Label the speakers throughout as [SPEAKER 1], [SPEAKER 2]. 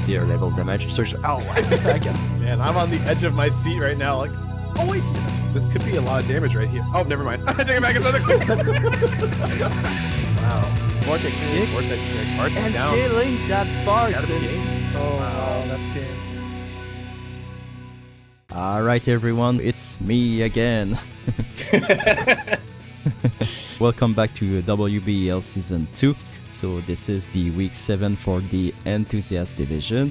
[SPEAKER 1] see her level damage. Search. Oh, again.
[SPEAKER 2] Man, I'm on the edge of my seat right now. Like, oh wait, this could be a lot of damage right here. Oh, never mind. I take it back. It's another Wow. Vortex kick. Vortex kick. Bart's
[SPEAKER 1] And
[SPEAKER 2] down.
[SPEAKER 1] killing that Bart.
[SPEAKER 2] Gotta be game.
[SPEAKER 3] Oh,
[SPEAKER 2] Wow.
[SPEAKER 3] wow, that's game.
[SPEAKER 1] Alright everyone, it's me again. Welcome back to Wbel Season 2. So this is the week 7 for the Enthusiast division.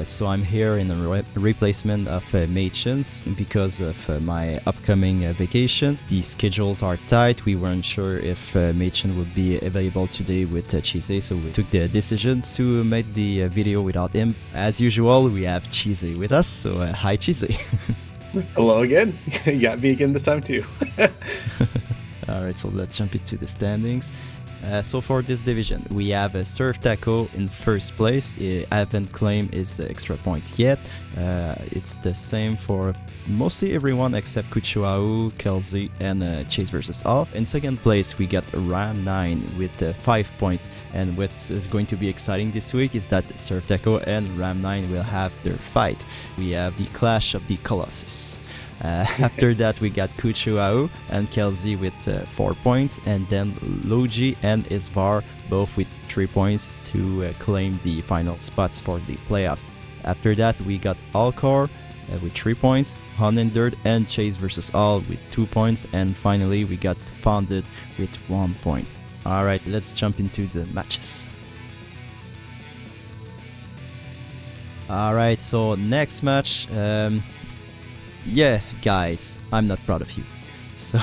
[SPEAKER 1] So I'm here in a replacement of Machens because of my upcoming vacation. The schedules are tight. We weren't sure if Machen would be available today with Chisei, so we took the decision to make the video without him. As usual, we have Chisei with us, so hi Chisei.
[SPEAKER 3] Hello again. You got me again this time too.
[SPEAKER 1] Alright, so let's jump into the standings. So for this division, we have Surftaco in first place. I haven't claimed his extra point yet. It's the same for mostly everyone except KoushouHaou, Kellz, and ChaseVsAll. In second place, we got Ram9 with 5 points. And what is going to be exciting this week is that Surftaco and Ram9 will have their fight. We have the Clash of the Colossus. After that, we got KoushouHaou and Kellz with 4 points, and then Loji and Isvar both with 3 points to claim the final spots for the playoffs. After that, we got Alkor with 3 points, Unhindered and ChaseVsAll with 2 points, and finally we got Founded with 1 point. Alright, let's jump into the matches. Alright, so next match. Yeah, guys, I'm not proud of you. So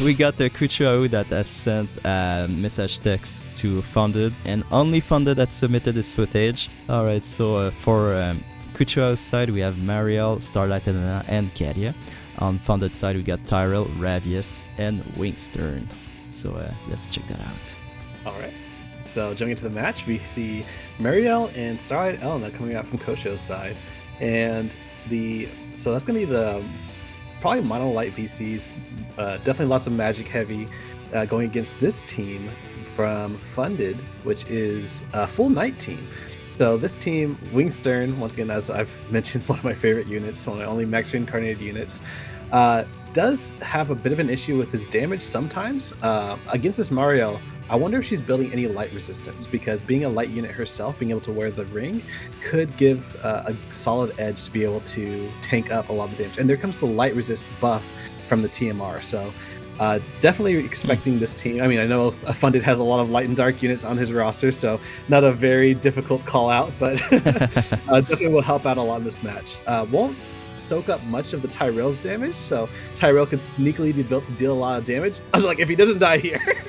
[SPEAKER 1] we got the KoushouHaou that has sent a message text to Founded, and only Founded has submitted his footage. Alright, so for KoushouHaou's side, we have Mariel, Starlight Elena, and Kadia. On Founded side, we got Tyrell, Ravius, and Wingstern. So let's check that out.
[SPEAKER 3] All right. So jumping into the match, we see Mariel and Starlight Elena coming out from KoushouHaou's side, and so that's gonna be the probably mono light VCs. Definitely lots of magic heavy going against this team from Funded, which is a full knight team. So this team, Wingstern, once again, as I've mentioned, one of my favorite units, one of my only max reincarnated units, does have a bit of an issue with his damage sometimes. Against this Mariel, I wonder if she's building any light resistance, because being a light unit herself, being able to wear the ring, could give a solid edge to be able to tank up a lot of damage. And there comes the light resist buff from the TMR. So definitely expecting this team. I mean, I know Funded has a lot of light and dark units on his roster, so not a very difficult call out, but definitely will help out a lot in this match. Won't soak up much of the Tyrell's damage, so Tyrell could sneakily be built to deal a lot of damage. I was like, if he doesn't die here.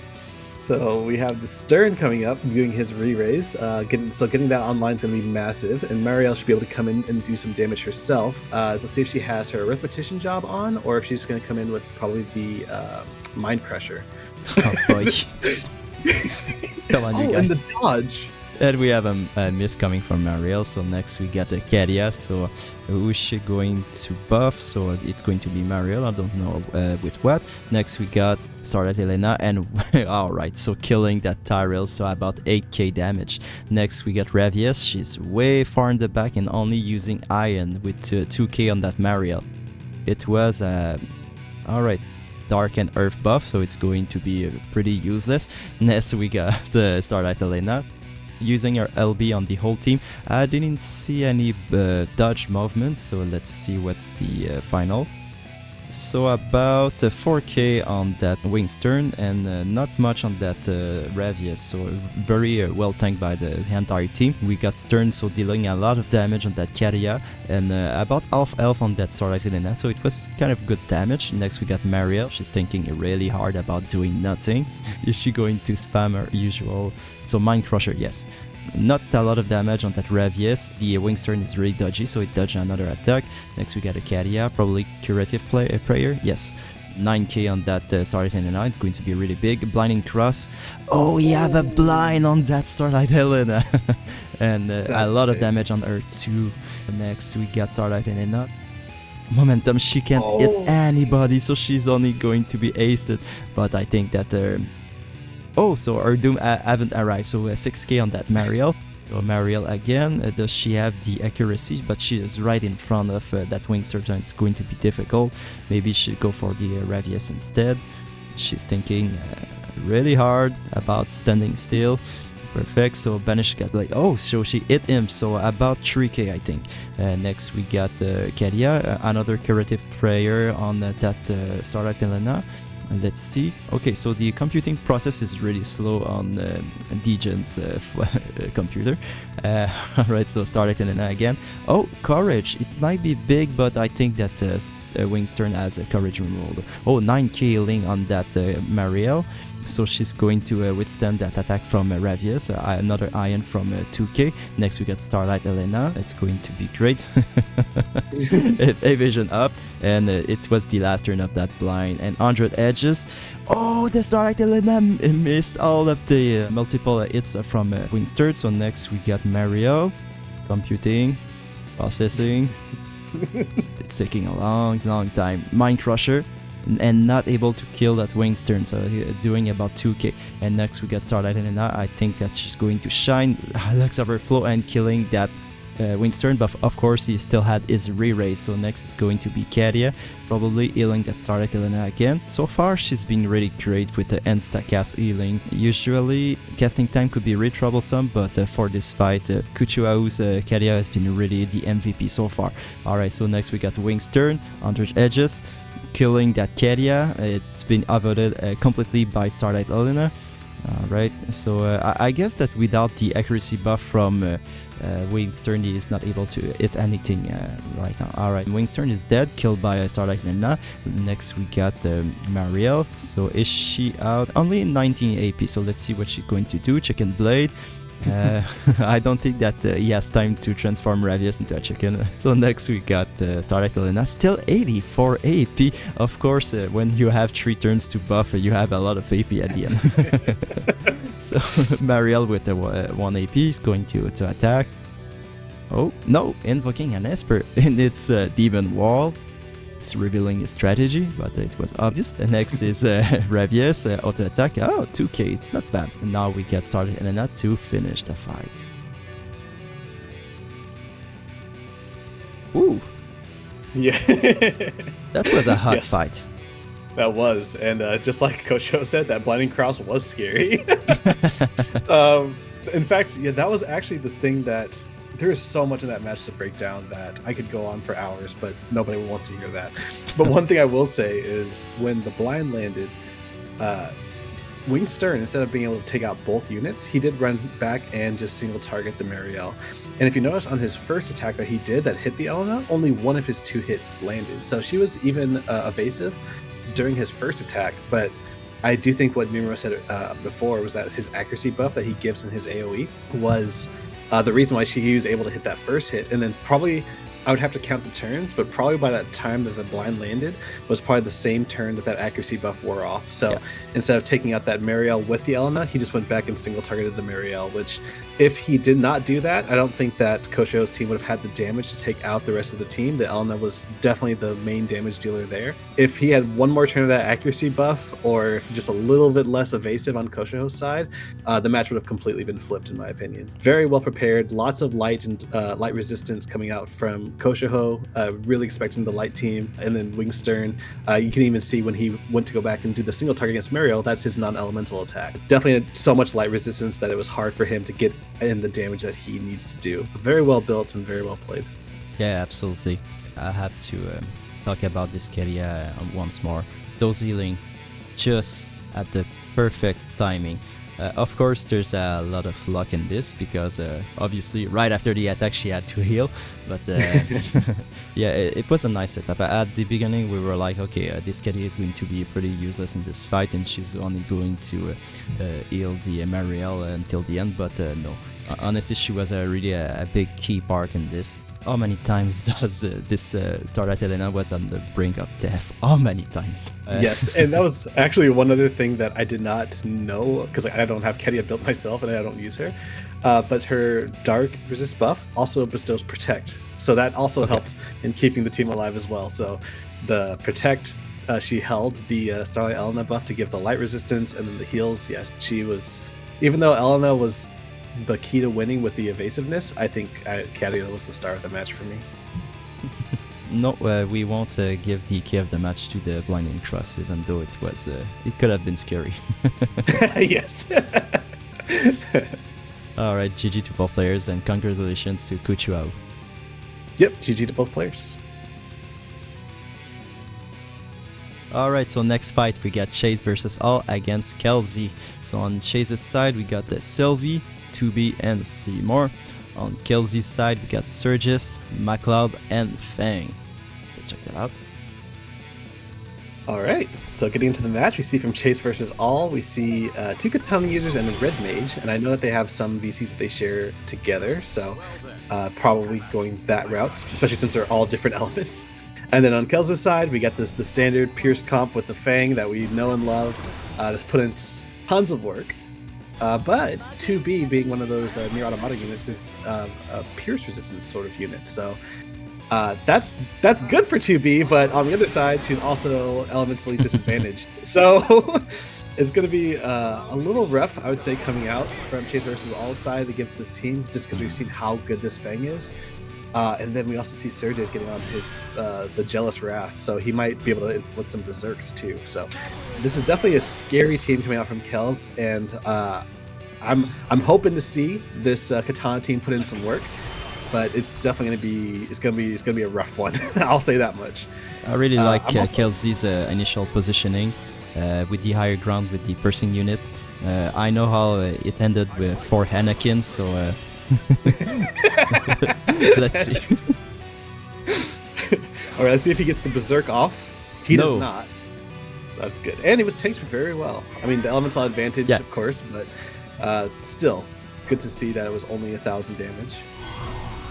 [SPEAKER 3] So we have the Stern coming up, doing his re-raise. Getting that online is going to be massive, and Mariel should be able to come in and do some damage herself. Let's see if she has her Arithmetician job on, or if she's going to come in with probably the Mind Crusher.
[SPEAKER 1] Oh boy. Come on, you guys.
[SPEAKER 3] And the dodge.
[SPEAKER 1] And we have a miss coming from Mariel. So next we got Kadia. So who's she going to buff? So it's going to be Mariel. I don't know with what. Next we got Starlight Elena, and alright, so killing that Tyrell, so about 8k damage. Next we got Ravius. She's way far in the back and only using Iron with 2k on that Mariel. It was alright, Dark and Earth buff, so it's going to be pretty useless. Next we got Starlight Elena, using our LB on the whole team. I didn't see any dodge movements, so let's see what's the final. So about 4k on that Wingstern, and not much on that Ravius, so very well tanked by the entire team. We got Stern, so dealing a lot of damage on that Kadia, and about half health on that Starlight Elena, so it was kind of good damage. Next we got Mariel. She's thinking really hard about doing nothing. Is she going to spam her usual? So Mind Crusher, yes. Not a lot of damage on that Ravius. The Wingstern is really dodgy, so it dodged another attack. Next we got a Kadia, probably Curative Prayer, yes. 9k on that Starlight Helena, it's going to be really big. Blinding Cross. Oh, we have a blind on that Starlight Helena. And a lot of damage on her too. Next we got Starlight Helena. Momentum, she can't hit anybody, so she's only going to be aced. But I think that... oh, so our Doom haven't arrived, so 6k on that Mariel. So Mariel again, does she have the accuracy? But she is right in front of that wing surgeon. It's going to be difficult. Maybe she go for the Ravius instead. She's thinking really hard about standing still. Perfect. So Banish got like, oh, so she hit him. So about 3k, I think. Next we got Kedia, another curative prayer on that Starlight Elena. Let's see. Okay, so the computing process is really slow on Dejan's computer. Alright, so Starlight Elena again. Oh, courage. It might be big, but I think that Wing's turn has a courage removal. Oh, 9k healing on that Mariel. So she's going to withstand that attack from Ravius. Another iron from 2k. Next we got Starlight Elena. It's going to be great. Evasion up. And it was the last turn of that blind. And 100 edges. Oh, the Starlight Elena missed all of the multiple hits from Wing's turn. So next we got Mariel. Computing. Processing. It's taking a long time. Mind Crusher. And not able to kill that Wing's turn, so doing about 2k. And next we got Starlight Elena. I think that she's going to shine Lux Overflow and killing that Wing's turn, but of course he still had his re-raise. So next it's going to be Kedia, probably healing that Starlight Elena again. So far she's been really great with the insta-cast healing. Usually casting time could be really troublesome, but for this fight, KoushouHaou's Kedia has been really the MVP so far. Alright, so next we got Wing's turn, 100 edges. Killing that Kedia. It's been avoided completely by Starlight Elena. Alright, so I guess that without the accuracy buff from Wing's turn, he is not able to hit anything right now. Alright, Wing's turn is dead, killed by Starlight Elena. Next we got Mariel. So is she out? Only 19 AP, so let's see what she's going to do. Chicken Blade. I don't think that he has time to transform Ravius into a chicken. So next we got Starlight Elena, still 84 AP. Of course, when you have 3 turns to buff, you have a lot of AP at the end. So Mariel with 1 AP is going to attack. Oh, no, invoking an Esper in its Demon Wall. It's revealing his strategy, but it was obvious. The next is Ravius, auto attack. Oh, 2k, it's not bad. And now we get started Elena to finish the fight. Ooh.
[SPEAKER 3] Yeah.
[SPEAKER 1] That was a hot fight.
[SPEAKER 3] That was. And just like KoushouHaou said, that Blinding Cross was scary. In fact, yeah, that was actually the thing that... There is so much in that match to break down that I could go on for hours, but nobody wants to hear that. But one thing I will say is when the blind landed, Wing's Stern, instead of being able to take out both units, he did run back and just single target the Mariel. And if you notice on his first attack that he did that hit the Elena, only one of his 2 hits landed. So she was even evasive during his first attack, but I do think what Numero said before was that his accuracy buff that he gives in his AoE was the reason why he was able to hit that first hit. And then probably, I would have to count the turns, but probably by that time that the blind landed was probably the same turn that accuracy buff wore off. So instead of taking out that Mariel with the Elena, he just went back and single targeted the Mariel, which if he did not do that, I don't think that KoushouHaou's team would have had the damage to take out the rest of the team. The Elena was definitely the main damage dealer there. If he had one more turn of that accuracy buff, or if just a little bit less evasive on KoushouHaou's side, the match would have completely been flipped, in my opinion. Very well prepared, lots of light and light resistance coming out from KoushouHaou, really expecting the light team, and then Wing's turn. You can even see when he went to go back and do the single target against Mariel, that's his non-elemental attack. Definitely had so much light resistance that it was hard for him to get in the damage that he needs to do. Very well built and very well played.
[SPEAKER 1] Yeah, absolutely. I have to talk about this Kedia once more. Those healing just at the perfect timing. Of course, there's a lot of luck in this because obviously right after the attack she had to heal, but yeah, it was a nice setup. At the beginning we were like, okay, this Kedia is going to be pretty useless in this fight and she's only going to heal the Mariel until the end, but no. Honestly, she was really a big key part in this. How many times does this Starlight Elena was on the brink of death? How many times?
[SPEAKER 3] Yes, and that was actually one other thing that I did not know, because I don't have Kedia built myself and I don't use her. But her Dark Resist buff also bestows Protect. So that also helped in keeping the team alive as well. So the Protect, she held the Starlight Elena buff to give the light resistance, and then the heals, yeah, she was... Even though Elena was the key to winning with the evasiveness, I think Cadia was the star of the match for me.
[SPEAKER 1] No, we won't give the key of the match to the Blinding Cross, even though it could have been scary.
[SPEAKER 3] Yes.
[SPEAKER 1] All right, GG to both players, and congratulations to KoushouHaou.
[SPEAKER 3] Yep, GG to both players.
[SPEAKER 1] Alright, so next fight we got ChaseVsAll against Kellz. So on Chase's side we got the Sylvie, 2B and Seymour. On Kellz's side we got Surgis, McLeod and Fang. Let's check that out.
[SPEAKER 3] Alright, so getting into the match, we see from ChaseVsAll, we see 2 Katana users and a Red Mage, and I know that they have some VCs that they share together, so probably going that route, especially since they're all different elements. And then on Kellz' side, we got the standard Pierce comp with the Fang that we know and love. That's put in tons of work. But 2B being one of those near automata units is a Pierce resistance sort of unit. So that's good for 2B, but on the other side, she's also elementally disadvantaged. So it's going to be a little rough, I would say, coming out from ChaseVsAll side against this team, just because we've seen how good this Fang is. And then we also see Surges getting on his the Jealous Wrath, so he might be able to inflict some berserks too. So this is definitely a scary team coming out from Kellz, and I'm hoping to see this Katana team put in some work, but it's definitely gonna be a rough one. I'll say that much.
[SPEAKER 1] I really like Kellz's initial positioning with the higher ground with the piercing unit. I know how it ended with 4 Anakin, so. Let's see.
[SPEAKER 3] Alright, let's see if he gets the berserk off. He does not. That's good. And he was tanked very well. I mean, the elemental advantage, of course, but still, good to see that it was only 1,000 damage.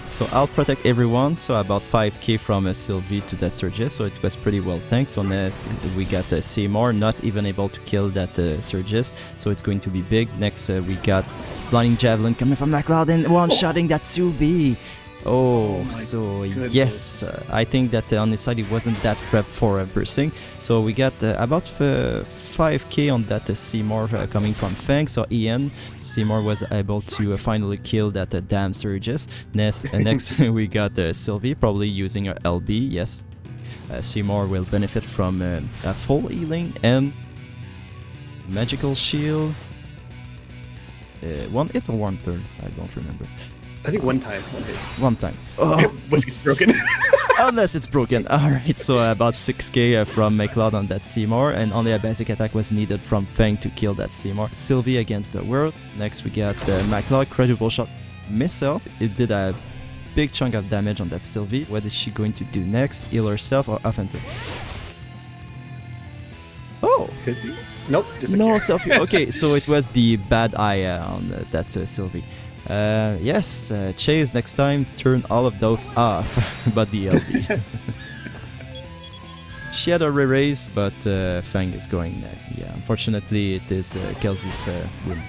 [SPEAKER 1] So I'll protect everyone, so about 5k from Sylvie to that Surges, so it was pretty well tanked. So next we got Seymour, not even able to kill that Surges, so it's going to be big. Next we got Blinding Javelin coming from McLeod and one-shotting that 2B. Oh, so goodness. Yes, I think that on his side he wasn't that prepped for bursting. So we got about 5k on that Seymour coming from Fang. So Ian, Seymour was able to finally kill that damn Surges. Next we got Sylvie, probably using her LB. Yes, Seymour will benefit from a full healing and magical shield. One hit or one turn? I don't remember.
[SPEAKER 3] I think one time.
[SPEAKER 1] One time.
[SPEAKER 3] Oh, whiskey's broken.
[SPEAKER 1] Unless it's broken. Alright, so about 6k from McLeod on that Seymour, and only a basic attack was needed from Fang to kill that Seymour. Sylvie against the world. Next we got McLeod, credible shot missile. It did a big chunk of damage on that Sylvie. What is she going to do next? Heal herself or offensive? Oh!
[SPEAKER 3] Could be. Nope,
[SPEAKER 1] no selfie. Okay, so it was the bad eye on that Sylvie. Yes, Chase, next time turn all of those off, but the LD. She had a re-raise, but Fang is going. Yeah, unfortunately, it is Kellz's win.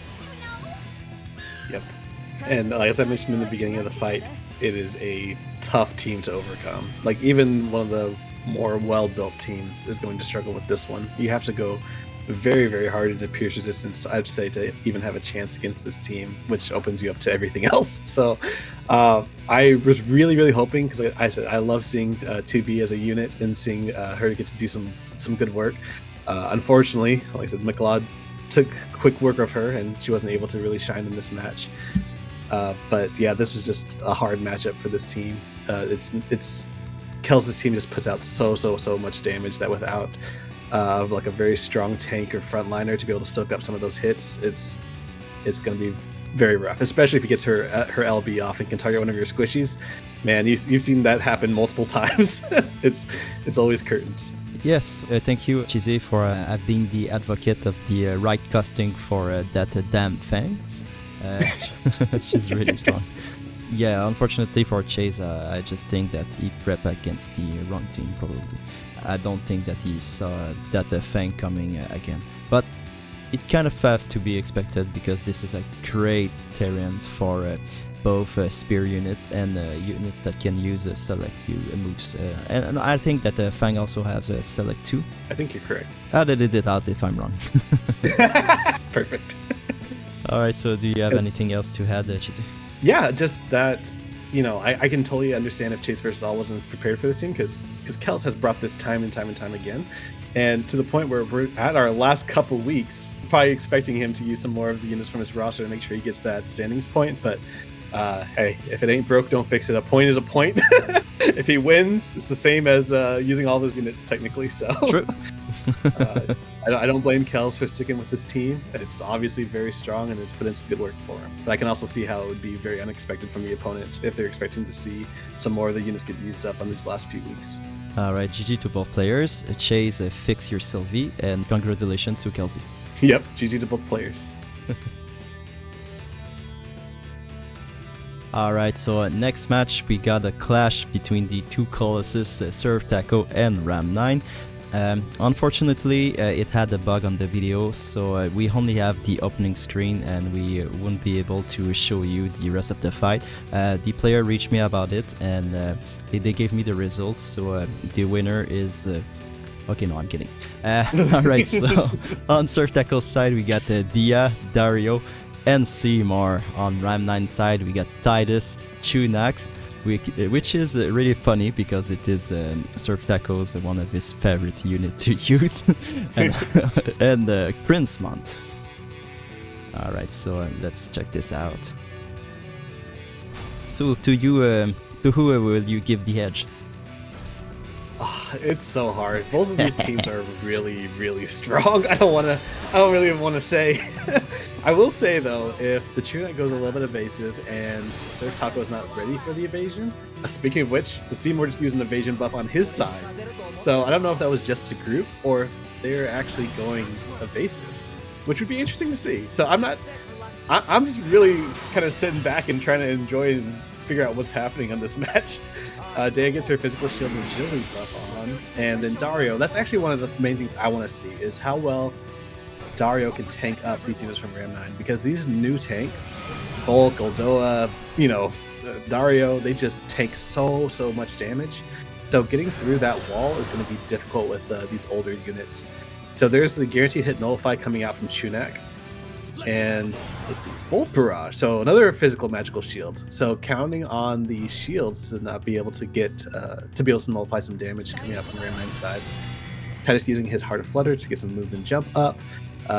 [SPEAKER 3] Yep. And as I mentioned in the beginning of the fight, it is a tough team to overcome. Like, even one of the more well-built teams is going to struggle with this one. You have to go very, very hard into Pierce resistance, I'd say, to even have a chance against this team, which opens you up to everything else. So I was really, really hoping, because like I said, I love seeing 2B as a unit and seeing her get to do some good work. Unfortunately, like I said, McLeod took quick work of her, and she wasn't able to really shine in this match. But yeah, this was just a hard matchup for this team. It's Kellz's team just puts out so much damage that without like a very strong tank or frontliner to be able to soak up some of those hits, it's going to be very rough, especially if he gets her LB off and can target one of your squishies. Man, you've seen that happen multiple times. It's always curtains.
[SPEAKER 1] Yes, thank you, Chisei, for being the advocate of the right casting for that damn Fang. She's really strong. Yeah, unfortunately for Chase, I just think that he prepped against the wrong team, probably. I don't think that he saw that Fang coming again. But it kind of have to be expected, because this is a great terrain for both spear units and units that can use select moves. And I think that Fang also has select 2.
[SPEAKER 3] I think you're correct.
[SPEAKER 1] I'll edit it out if I'm wrong.
[SPEAKER 3] Perfect.
[SPEAKER 1] All right, so do you have anything else to add, Chisei?
[SPEAKER 3] Yeah, just that, you know, I can totally understand if ChaseVsAll wasn't prepared for this team because Kellz has brought this time and time again. And to the point where we're at our last couple weeks, probably expecting him to use some more of the units from his roster to make sure he gets that standings point. But hey, if it ain't broke, don't fix it. A point is a point. If he wins, it's the same as using all of his units technically. So
[SPEAKER 1] True.
[SPEAKER 3] I don't blame Kellz for sticking with this team. It's obviously very strong and has put in some good work for him. But I can also see how it would be very unexpected from the opponent if they're expecting to see some more of the units get used up on these last few weeks.
[SPEAKER 1] All right, GG to both players. Chase, fix your Sylvie, and congratulations to Kellz.
[SPEAKER 3] Yep, GG to both players.
[SPEAKER 1] Alright, so next match we got a clash between the two Colossus, Surftaco and Ram9. Unfortunately, it had a bug on the video, so we only have the opening screen and we won't be able to show you the rest of the fight. The player reached me about it and they gave me the results, so the winner is... Okay, no, I'm kidding. Alright, so on Surftaco's side we got Dia, Dario, and Seymour. On Ram9 side we got Titus, Chunax, which is really funny because it is Surftaco's one of his favorite units to use, and Prince Mont. Alright, so let's check this out. So to you, to who will you give the edge?
[SPEAKER 3] Oh, it's so hard. Both of these teams are really, really strong. I don't really want to say. I will say though, if the Chunak goes a little bit evasive and Surftaco is not ready for the evasion, speaking of which, the Seymour just used an evasion buff on his side. So I don't know if that was just to group or if they're actually going evasive, which would be interesting to see. So I'm just really kind of sitting back and trying to enjoy and figure out what's happening on this match. Dea gets her physical shield and agility buff on, and then Dario. That's actually one of the main things I want to see is how well Dario can tank up these units from Ram9, because these new tanks, Volk, Goldoa, you know, Dario, they just take so much damage. So getting through that wall is going to be difficult with these older units. So there's the guaranteed hit nullify coming out from Chunak. And let's see, Bolt Barrage, so another physical magical shield. So counting on the shields to not be able to get to be able to nullify some damage coming out from Ram9's side. Titus using his Heart of Flutter to get some move and jump up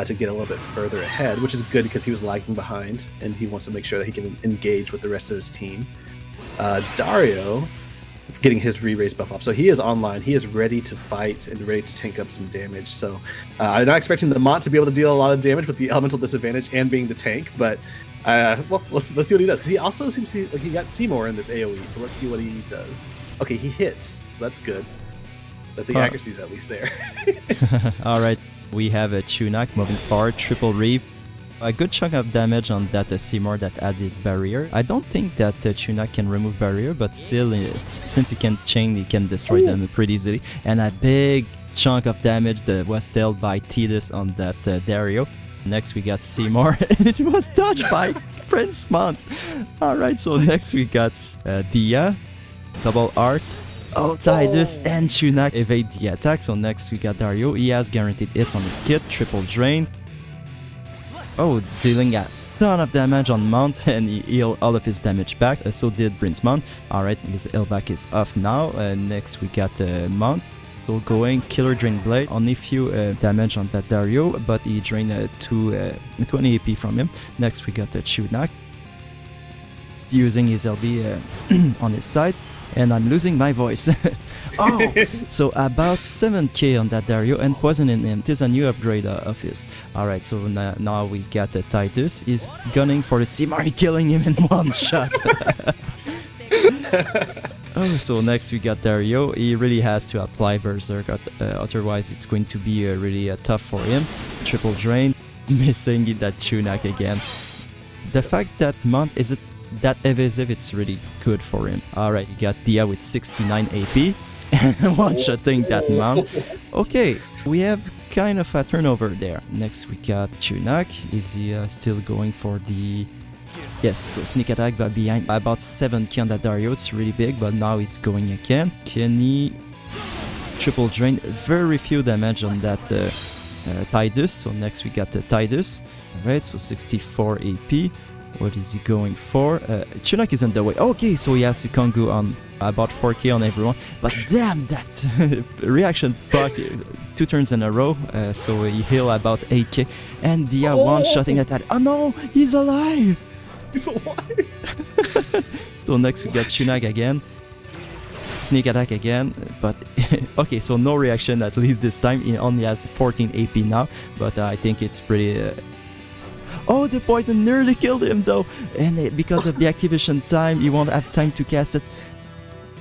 [SPEAKER 3] to get a little bit further ahead, which is good because he was lagging behind and he wants to make sure that he can engage with the rest of his team. Dario getting his re-raise buff off, so he is online, he is ready to fight and ready to tank up some damage. So I'm not expecting the Mont to be able to deal a lot of damage with the elemental disadvantage and being the tank, but well, let's see what he does. He also seems to like he got Seymour in this AoE, so let's see what he does. Okay, he hits, so that's good, but the accuracy is at least there.
[SPEAKER 1] All right, we have a Chunak moving forward, triple reave. A good chunk of damage on that Seymour that had his barrier. I don't think that Chunak can remove barrier, but still, since he can chain, he can destroy them pretty easily. And a big chunk of damage that was dealt by Titus on that Dario. Next we got Seymour, and it was dodged by Prince Mont. Alright, so next we got Dia, double arc. Oh, Titus and Chunak evade the attack. So next we got Dario. He has guaranteed hits on his kit, triple drain. Oh, dealing a ton of damage on Mount, and he healed all of his damage back. So did Prince Mount. Alright, his heal back is off now. Next we got Mount. So going Killer Drain Blade. Only few damage on that Dario, but he drained 20 AP from him. Next we got Chunak. Using his LB on his side. And I'm losing my voice. Oh, so about 7k on that Dario and poisoning him. It is a new upgrade of his. Alright, so now we got Titus. He's gunning for the Seymour, killing him in one shot. Oh, so next we got Dario. He really has to apply Berserk, otherwise it's going to be really tough for him. Triple drain, missing that Chunak again. The fact that Mont isn't that evasive, it's really good for him. Alright, you got Dia with 69 AP and one-shotting that Mount. Okay, we have kind of a turnover there. Next we got Chunak. Is he still going for the... Yes, so sneak attack but behind about 7k on that Dario. It's really big, but now he's going again. Can he triple drain? Very few damage on that Tidus. So next we got Tidus. Alright, so 64 AP. What is he going for? Chunak is on the way. Okay, so he has the Kongu on about 4k on everyone. But damn, that reaction proc 2 turns in a row. So he heal about 8k. And Dia one-shotting at that. Oh no, he's alive!
[SPEAKER 2] He's alive!
[SPEAKER 1] So next we got Chunak again. Sneak attack again. But okay, so no reaction at least this time. He only has 14 AP now. But I think it's pretty... Oh, the poison nearly killed him though, and because of the activation time, he won't have time to cast it.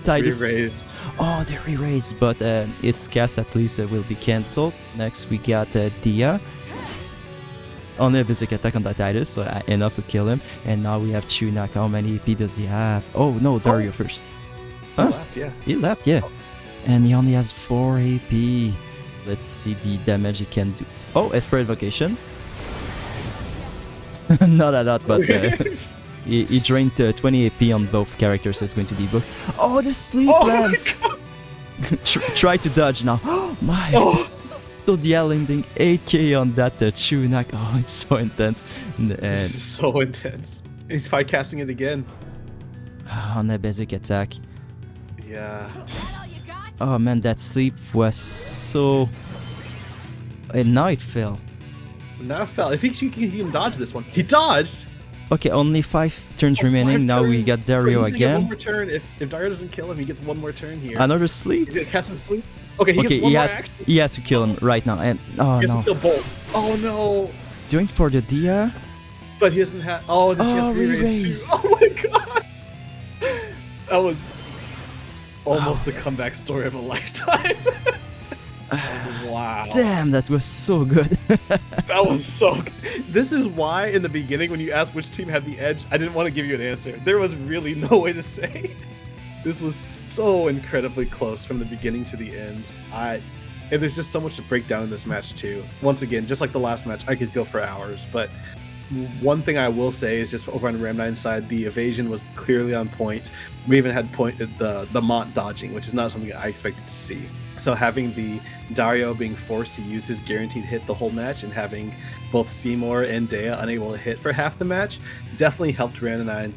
[SPEAKER 2] Re-raised.
[SPEAKER 1] Oh, they're re-raised, but his cast at least will be cancelled. Next, we got Dia. Only a basic attack on the Tidus, so enough to kill him. And now we have Chunak. How many AP does he have? Oh no, Dario first.
[SPEAKER 3] Huh? He left, yeah.
[SPEAKER 1] He left, yeah. And he only has 4 AP. Let's see the damage he can do. Oh, Esper Invocation. Not a lot, but he drained 20 AP on both characters, so it's going to be both. Oh, the sleep lance! Try to dodge now. Oh my! So the landing 8k on that Chunak. Oh, it's so intense.
[SPEAKER 2] This is so intense. He's fight casting it again.
[SPEAKER 1] On a basic attack.
[SPEAKER 2] Yeah.
[SPEAKER 1] Oh man, that sleep was so... And now it fell.
[SPEAKER 2] Now fell. I think he can dodge this one. He dodged!
[SPEAKER 1] Okay, only 5 turns remaining.
[SPEAKER 2] 5
[SPEAKER 1] Now we
[SPEAKER 2] turns.
[SPEAKER 1] got Dario
[SPEAKER 2] so he's
[SPEAKER 1] again.
[SPEAKER 2] Get one more turn. If Dario doesn't kill him, he gets one more turn here.
[SPEAKER 1] Another sleep?
[SPEAKER 2] He's gonna cast him sleep. Okay, he gets one more action.
[SPEAKER 1] He has to kill him right now. And oh
[SPEAKER 2] He has
[SPEAKER 1] no.
[SPEAKER 2] to kill both. Oh no!
[SPEAKER 1] Doing it for the Dia.
[SPEAKER 2] But he doesn't have. Oh, then she has to re-raise too. Oh my god! That was almost the comeback story of a lifetime. Wow.
[SPEAKER 1] Damn, that was so good.
[SPEAKER 2] That was so good. This is why in the beginning when you asked which team had the edge, I didn't want to give you an answer. There was really no way to say. This was so incredibly close from the beginning to the end. And there's just so much to break down in this match too. Once again, just like the last match, I could go for hours, but one thing I will say is just over on Ram9's side, the evasion was clearly on point. We even had the Mont dodging, which is not something I expected to see. So having the Dario being forced to use his guaranteed hit the whole match and having both Seymour and Dea unable to hit for half the match definitely helped Ram9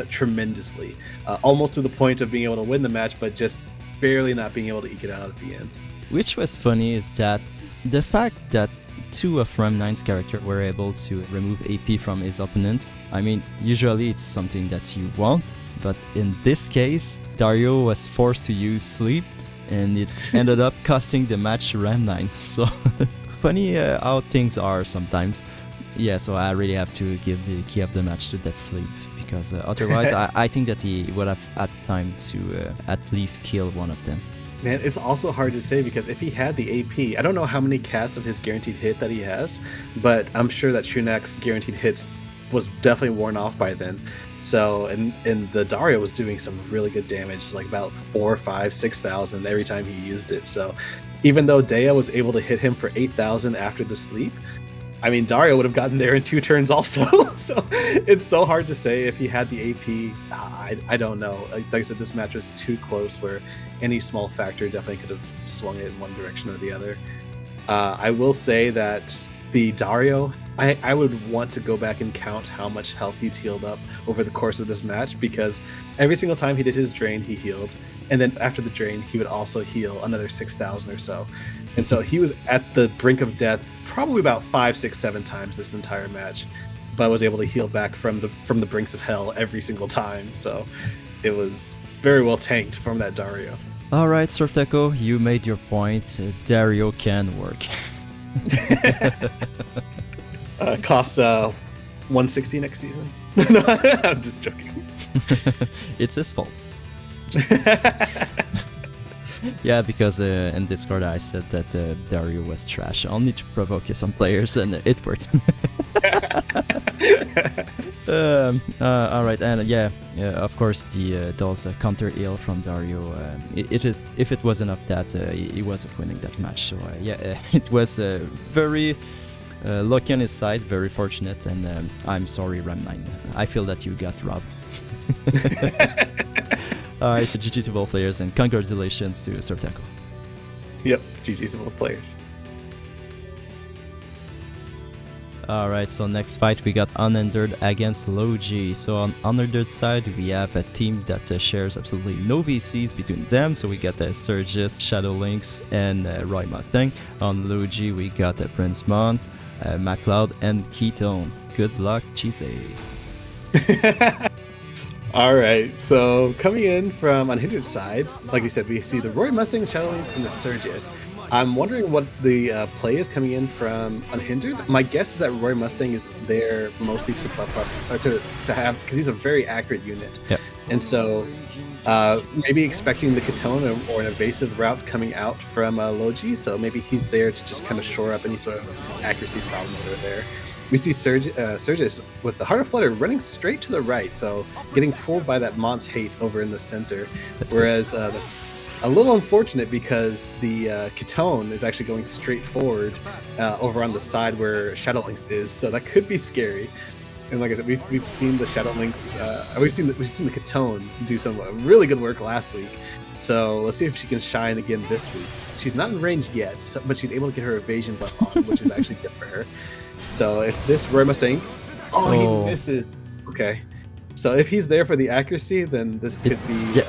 [SPEAKER 2] tremendously. Almost to the point of being able to win the match, but just barely not being able to eke it out at the end.
[SPEAKER 1] Which was funny is that the fact that 2 of Ram9's characters were able to remove AP from his opponents. I mean, usually it's something that you want, but in this case, Dario was forced to use sleep, and it ended up costing the match Ram9. So funny how things are sometimes. Yeah, so I really have to give the key of the match to that sleep, because otherwise I think that he would have had time to at least kill one of them.
[SPEAKER 3] Man, it's also hard to say because if he had the AP, I don't know how many casts of his guaranteed hit that he has, but I'm sure that Chunak's guaranteed hits was definitely worn off by then. So, and the Dario was doing some really good damage, like about 4, 5, 6,000 every time he used it. So even though Dea was able to hit him for 8,000 after the sleep, I mean, Dario would have gotten there in 2 turns also. So it's so hard to say if he had the AP. I don't know. Like I said, this match was too close where any small factor definitely could have swung it in one direction or the other. I will say that the Dario, I would want to go back and count how much health he's healed up over the course of this match, because every single time he did his drain, he healed. And then after the drain, he would also heal another 6,000 or so. And so he was at the brink of death probably about 5, 6, 7 times this entire match, but was able to heal back from the brinks of hell every single time. So it was very well tanked from that Dario.
[SPEAKER 1] All right, Surftaco, you made your point. Dario can work.
[SPEAKER 2] Cost 160 next season. No, I'm just joking.
[SPEAKER 1] It's his fault. Yeah, because in Discord I said that Dario was trash, only to provoke some players, and it worked. All right, and of course those counter heal from Dario. If it wasn't up that, he wasn't winning that match. So it was very lucky on his side, very fortunate, and I'm sorry, Ram9. I feel that you got robbed. Alright, so GG to both players, and congratulations to Surftaco.
[SPEAKER 2] Yep, GG to both players.
[SPEAKER 1] Alright, so next fight we got Unhindered against Loji. So on Unhindered side we have a team that shares absolutely no VCs between them. So we got Surgis, Shadow Lynx, and Roy Mustang. On Loji we got Prince Mont, MacLeod, and Ketone. Good luck, Chisei.
[SPEAKER 3] All right, so coming in from Unhindered side, like you said, we see the Roy Mustang, Shadow Lynx, and the Surgis. I'm wondering what the play is coming in from Unhindered. My guess is that Roy Mustang is there mostly to buff up, or to have, because he's a very accurate unit.
[SPEAKER 1] Yep.
[SPEAKER 3] And so maybe expecting the Ketone or an evasive route coming out from Loji. So maybe he's there to just kind of shore up any sort of accuracy problem over there. We see Surgis with the Heart of Flutter running straight to the right, so getting pulled by that Mont's Hate over in the center. Whereas that's a little unfortunate because the Ketone is actually going straight forward over on the side where Shadow Lynx is, so that could be scary. And like I said, we've seen the Shadow Lynx, we've seen the Ketone do some really good work last week. So let's see if she can shine again this week. She's not in range yet, but she's able to get her evasion buff on, which is actually good for her. So if this Roy Mustang, he misses. Okay, so if he's there for the accuracy, then this could be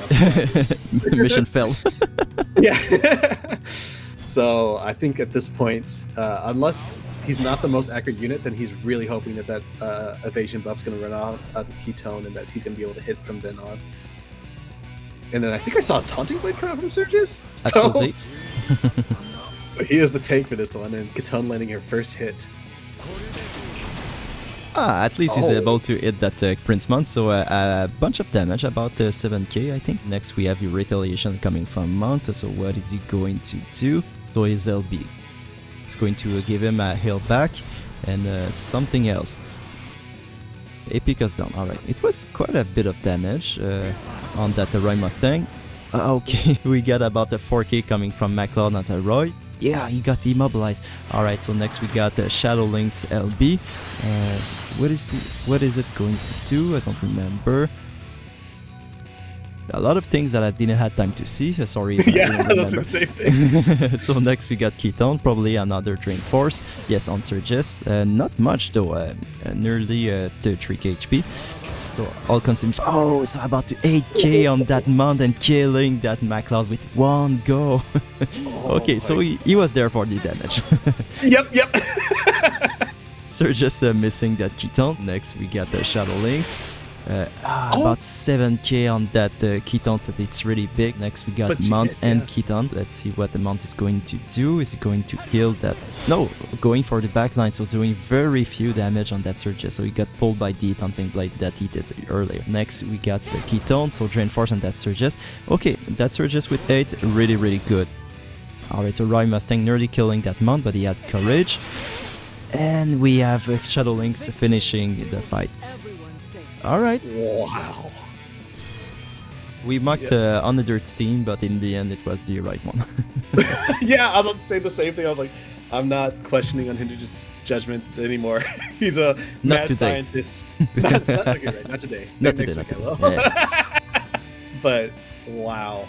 [SPEAKER 1] mission failed.
[SPEAKER 3] Yeah. So I think at this point, unless he's not the most accurate unit, then he's really hoping that evasion buff's going to run out of the Ketone and that he's going to be able to hit from then on. And then I think I saw a Taunting Blade come out from Surgis.
[SPEAKER 1] Absolutely.
[SPEAKER 3] So he is the tank for this one, and Ketone landing her first hit.
[SPEAKER 1] At least he's able to hit that Prince Mont, so a bunch of damage, about 7k I think. Next we have your retaliation coming from Mont, so what is he going to do? So his LB. It's going to give him a heal back and something else. AP goes down, alright. It was quite a bit of damage on that Roy Mustang. Okay, we got about a 4k coming from MacLeod and Roy. Yeah, he got immobilized. Alright, so next we got Shadow Lynx LB. What is it going to do? I don't remember. A lot of things that I didn't have time to see. Sorry.
[SPEAKER 3] Yeah, those are the same thing.
[SPEAKER 1] So next we got Ketone, probably another Drain Force. Yes, on Surgis. Not much though, nearly 3k HP. So all consumes. Oh, so about to 8k on that Mount and killing that MacLeod with one go. Okay, so he was there for the damage.
[SPEAKER 3] Yep.
[SPEAKER 1] Surgis missing that Ketone. Next we got the Shadow Lynx. About 7k on that Ketone, so it's really big. Next we got Mount and Ketone. Let's see what the Mount is going to do. Is he going to kill that? No, going for the backline, so doing very few damage on that Surgis. So he got pulled by the Taunting Blade that he did earlier. Next we got the Ketone, so Drain Force on that Surgis. Okay, that Surgis with 8, really good. Alright, so Roy Mustang nearly killing that Mount, but he had courage. And we have Shadow Lynx finishing the fight. Alright.
[SPEAKER 3] Wow.
[SPEAKER 1] We mocked Unhindered's team, but in the end it was the right one.
[SPEAKER 3] Yeah, I was about to say the same thing. I was like, I'm not questioning Unhindered's judgment anymore. He's a mad scientist. Not today.
[SPEAKER 1] Not today. Yeah.
[SPEAKER 3] But wow,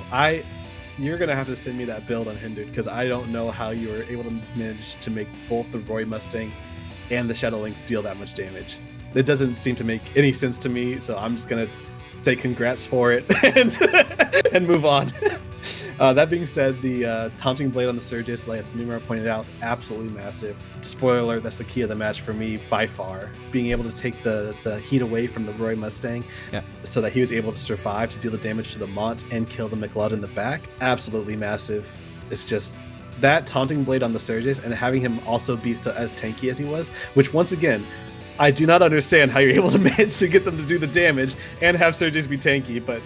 [SPEAKER 3] you're gonna have to send me that build Unhindered, because I don't know how you were able to manage to make both the Roy Mustang and the Shadow Lynx deal that much damage. It doesn't seem to make any sense to me, so I'm just gonna say congrats for it and move on. That being said, the Taunting Blade on the Surgis, like Samira pointed out, absolutely massive. Spoiler alert, that's the key of the match for me by far. Being able to take the heat away from the Roy Mustang, so that he was able to survive to deal the damage to the Mont and kill the MacLeod in the back, absolutely massive. It's just that Taunting Blade on the Surgis and having him also be as tanky as he was, which once again, I do not understand how you're able to manage to get them to do the damage and have Surgis be tanky, but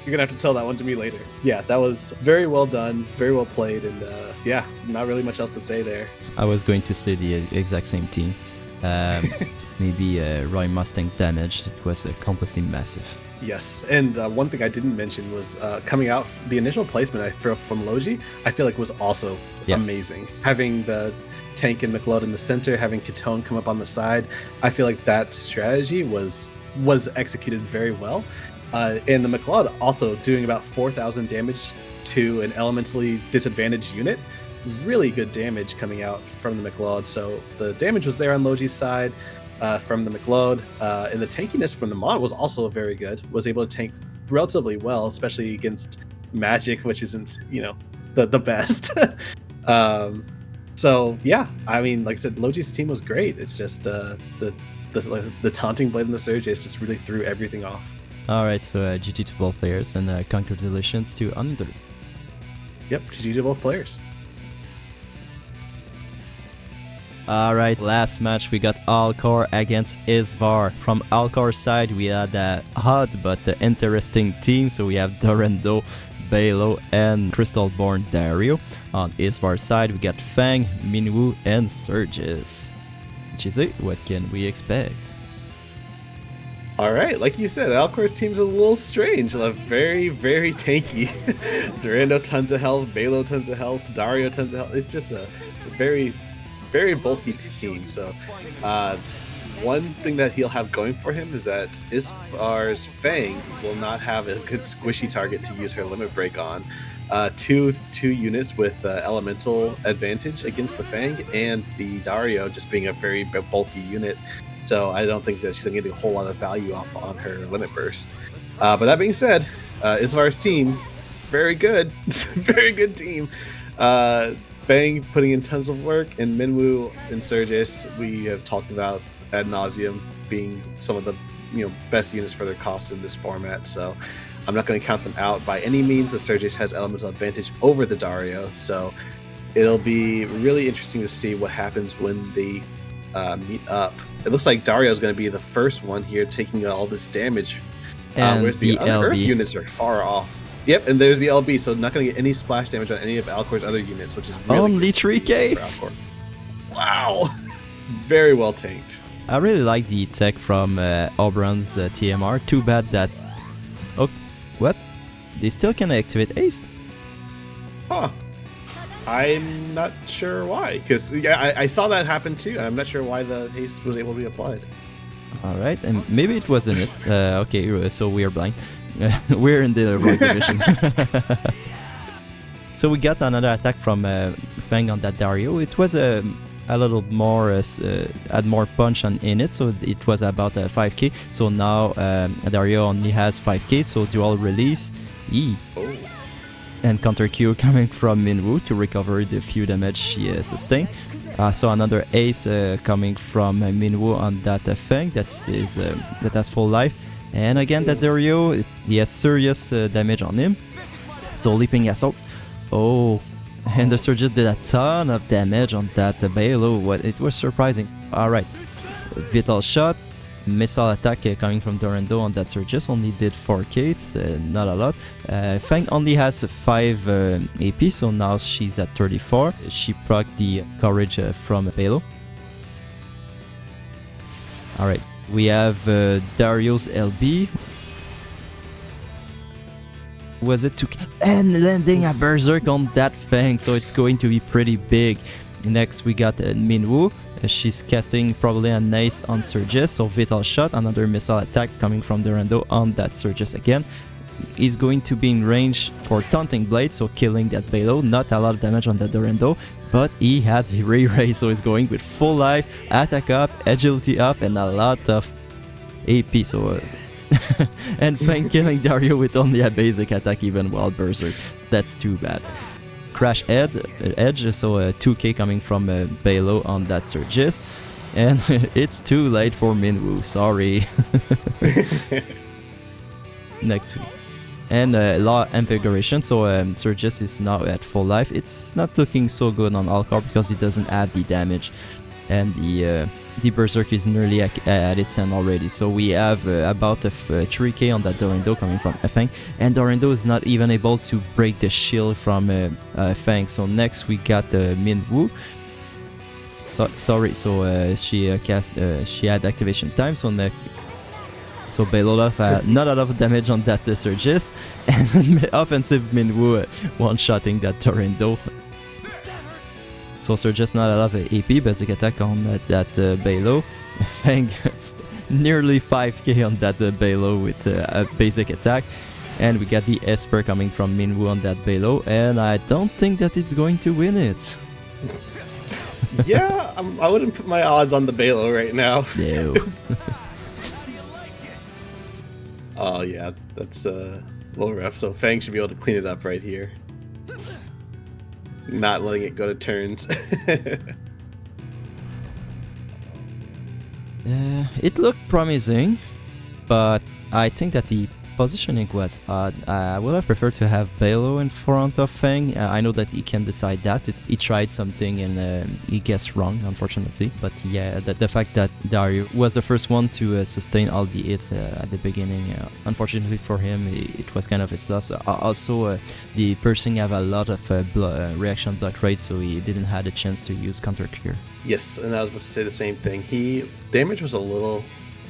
[SPEAKER 3] you're gonna have to tell that one to me later. Yeah, that was very well done, very well played, and yeah, not really much else to say there.
[SPEAKER 1] I was going to say the exact same team. Maybe Roy Mustang's damage, it was completely massive.
[SPEAKER 3] Yes, and one thing I didn't mention was coming out, the initial placement from Loji, I feel like was also amazing. Having the tank and MacLeod in the center, having Ketone come up on the side, I feel like that strategy was executed very well. And the MacLeod also doing about 4,000 damage to an elementally disadvantaged unit. really good damage coming out from the McLeod. So the damage was there on Loji's side from the McLeod, and the tankiness from the Mod was also very good. Was able to tank relatively well, especially against Magic, which isn't, you know, the best. So yeah, I mean, like I said, Loji's team was great. It's just the taunting blade and the surge just really threw everything off.
[SPEAKER 1] All right, so GG to both players, and congratulations to Unhindered.
[SPEAKER 3] Yep, GG to both players.
[SPEAKER 1] All right, last match we got Alkor against Isvar. From Alkor's side, we had a odd but interesting team. So we have Dorendo, Balo, and Crystalborn Dario. On Isvar's side, we got Fang, Minwoo, and Surges. Chisei, what can we expect?
[SPEAKER 3] All right, like you said, Alkor's team's a little strange. Very, very tanky. Dorendo, tons of health. Balo, tons of health. Dario, tons of health. It's just a very bulky team. So one thing that he'll have going for him is that Isvar's Fang will not have a good squishy target to use her limit break on. Two units with elemental advantage against the Fang, and the Dario just being a very bulky unit. So I don't think that she's going to get a whole lot of value off on her limit burst. But that being said, Isvar's team, very good. Very good team. Fang putting in tons of work, and Minwoo and Surges we have talked about ad nauseum being some of the best units for their costs in this format. So I'm not going to count them out by any means. The Surges has elemental advantage over the Dario, so it'll be really interesting to see what happens when they meet up. It looks like Dario is going to be the first one here taking all this damage, whereas the other Earth units are far off. Yep, and there's the LB, so not going to get any splash damage on any of Alkor's other units, which is really
[SPEAKER 1] only 3k.
[SPEAKER 3] Wow, very well tanked.
[SPEAKER 1] I really like the tech from Oberon's TMR. Too bad that... Oh, what? They still can activate Haste?
[SPEAKER 3] Huh. I'm not sure why, because I saw that happen too, and I'm not sure why the haste was able to be applied.
[SPEAKER 1] Alright, and maybe it wasn't it. Okay, so we're blind. We're in the wrong division. So we got another attack from Fang on that Dario. It was a little more, had more punch in it, so it was about 5k. So now Dario only has 5k, so dual release.
[SPEAKER 3] Oh.
[SPEAKER 1] And counter Q coming from Minwoo to recover the few damage she sustained. So another ace coming from Minwoo on that Fang that has full life. And again, that Dario, he has serious damage on him. So leaping assault. Oh, and the Surges did a ton of damage on that Balo. It was surprising. Alright, Vital Shot. Missile attack coming from Dorendo on that Surges only did 4k, it's not a lot. Fang only has 5 AP, so now she's at 34. She procced the courage from Balo. Alright, we have Dario's LB. Was it 2k? And landing a Berserk on that Fang, so it's going to be pretty big. Next we got Minwoo. She's casting probably an ace on Surges, so Vital Shot, another missile attack coming from Dorendo on that Surges again. He's going to be in range for Taunting Blade, so killing that Balo. Not a lot of damage on that Dorendo, but he had re-raise, so he's going with full life, attack up, agility up, and a lot of AP, so... and Fang killing Dario with only a basic attack even while Berserk. That's too bad. Crash edge, so 2k coming from Balo on that Surges, and it's too late for Minwoo, sorry. Next, and Law Invigoration, so Surges is now at full life. It's not looking so good on Alkor because he doesn't have the damage, and the Berserk is nearly at its end already. So we have about 3k on that Dorendo coming from Fang, and Dorendo is not even able to break the shield from Fang. So next we got Minwoo. Sorry, so she had activation time. So Balo had not a lot of damage on that Surges, and offensive Minwoo one-shotting that Dorendo. So Surges not a lot of AP, basic attack on that Balo. Fang nearly 5k on that Balo with a basic attack. And we got the Esper coming from Minwoo on that Belo, and I don't think that it's going to win it.
[SPEAKER 3] Yeah, I wouldn't put my odds on the Belo right now.
[SPEAKER 1] No.
[SPEAKER 3] Oh yeah, that's a little rough. So Fang should be able to clean it up right here. Not letting it go to turns.
[SPEAKER 1] It looked promising, but I think that the positioning was odd. I would have preferred to have Belo in front of Fang. I know that he can decide that. He tried something and he guessed wrong, unfortunately. But yeah, the fact that Dario was the first one to sustain all the hits at the beginning, unfortunately for him, it was kind of his loss. Also, the Persing have a lot of reaction block rate, so he didn't have a chance to use counter clear.
[SPEAKER 3] Yes, and I was about to say the same thing. Damage was a little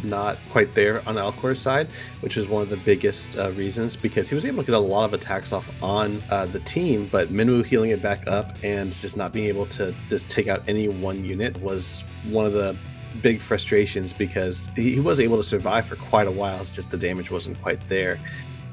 [SPEAKER 3] not quite there on Alkor's side, which was one of the biggest reasons, because he was able to get a lot of attacks off on the team, but Minwoo healing it back up and just not being able to just take out any one unit was one of the big frustrations, because he was able to survive for quite a while. It's just the damage wasn't quite there.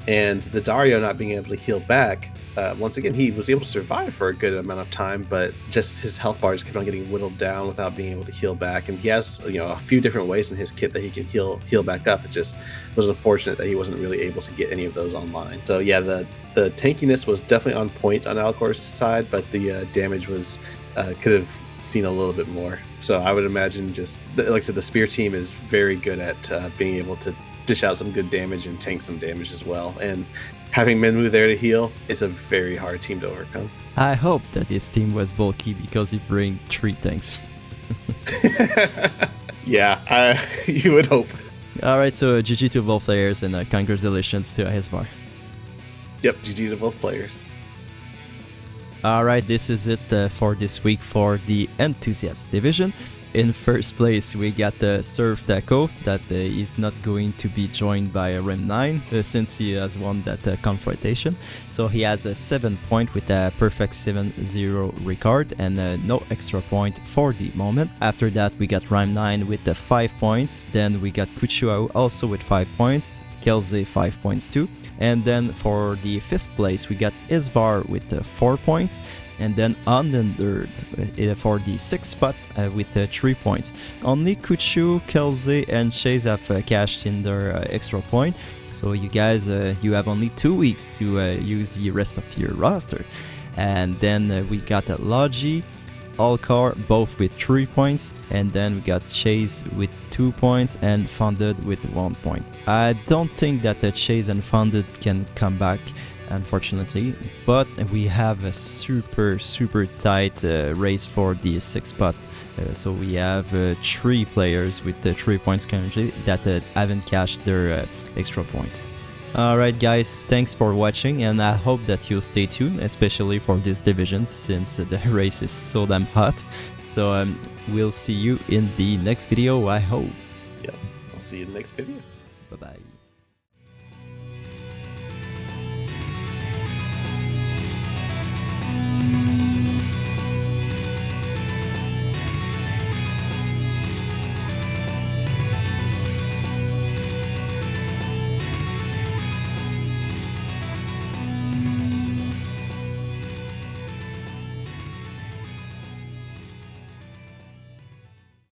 [SPEAKER 3] And the Dario not being able to heal back, once again, he was able to survive for a good amount of time, but just his health bar just kept on getting whittled down without being able to heal back. And he has, a few different ways in his kit that he can heal back up. It just was unfortunate that he wasn't really able to get any of those online. So yeah, the tankiness was definitely on point on Alkor's side, but the damage was could have seen a little bit more. So I would imagine, just like I said, the Spear team is very good at being able to dish out some good damage and tank some damage as well. And having Minwoo there to heal, it's a very hard team to overcome.
[SPEAKER 1] I hope that this team was bulky because he bring 3 tanks.
[SPEAKER 3] Yeah, you would hope.
[SPEAKER 1] Alright, so GG to both players and congratulations to Isvar.
[SPEAKER 3] Yep, GG to both players.
[SPEAKER 1] Alright, this is it for this week for the Enthusiast division. In first place, we got Surftaco, that is not going to be joined by Rem 9 since he has won that confrontation. So he has a 7 point with a perfect 7-0 record and no extra point for the moment. After that, we got Rem 9 with the 5 points. Then we got KoushouHaou also with 5 points. Kellz 5 points too. And then for the 5th place, we got Isvar with 4 points. And then Unhindered for the 6th spot with 3 points. Only Koushou, Kellz, and Chase have cashed in their extra point. So you guys, you have only 2 weeks to use the rest of your roster. And then we got Loji, Alkor, both with 3 points. And then we got Chase with 2 points and Funded with 1 point. I don't think that Chase and Funded can come back, unfortunately, but we have a super tight race for the 6th spot. So we have 3 players with 3 points currently that haven't cashed their extra point. Alright guys, thanks for watching, and I hope that you'll stay tuned, especially for this division since the race is so damn hot. So we'll see you in the next video, I hope.
[SPEAKER 3] Yep, I'll see you in the next video.
[SPEAKER 1] Bye bye.